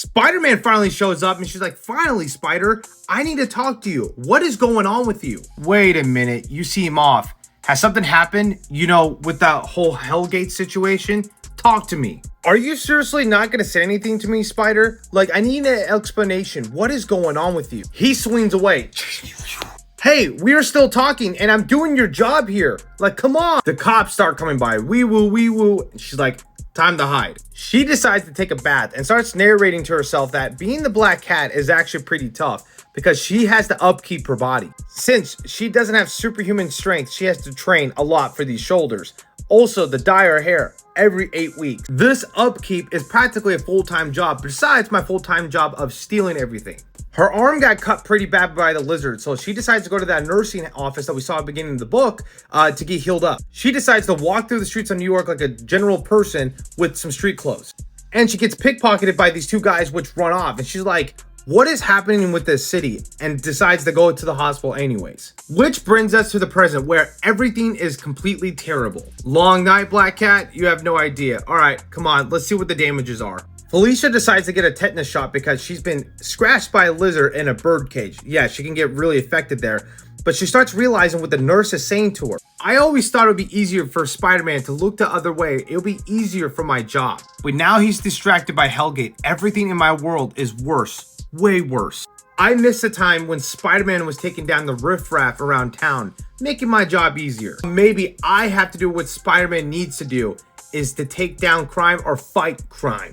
Spider-Man finally shows up and she's like, finally, Spider, I need to talk to you. What is going on with you? Wait a minute, you seem off. Has something happened? You know, with that whole Hellgate situation? Talk to me. Are you seriously not gonna say anything to me, Spider? Like, I need an explanation. What is going on with you? He swings away. Hey, we are still talking and I'm doing your job here. Like, come on. The cops start coming by. Wee woo, wee woo. And she's like, time to hide. She decides to take a bath and starts narrating to herself that being the Black Cat is actually pretty tough because she has to upkeep her body. Since she doesn't have superhuman strength, she has to train a lot for these shoulders. Also, to dye her hair every 8 weeks. This upkeep is practically a full-time job besides my full-time job of stealing everything. Her arm got cut pretty bad by the lizard, so she decides to go to that nursing office that we saw at the beginning of the book to get healed up. She decides to walk through the streets of New York like a general person with some street clothes. And she gets pickpocketed by these two guys which run off, and she's like, what is happening with this city? And decides to go to the hospital anyways. Which brings us to the present where everything is completely terrible. Long night, Black Cat? You have no idea. All right, come on, let's see what the damages are. Felicia decides to get a tetanus shot because she's been scratched by a lizard in a bird cage. Yeah, she can get really affected there. But she starts realizing what the nurse is saying to her. I always thought it would be easier for Spider-Man to look the other way. It'll be easier for my job. But now he's distracted by Hellgate. Everything in my world is worse. Way worse. I miss the time when Spider-Man was taking down the riffraff around town, making my job easier. Maybe I have to do what Spider-Man needs to do, is to take down crime or fight crime.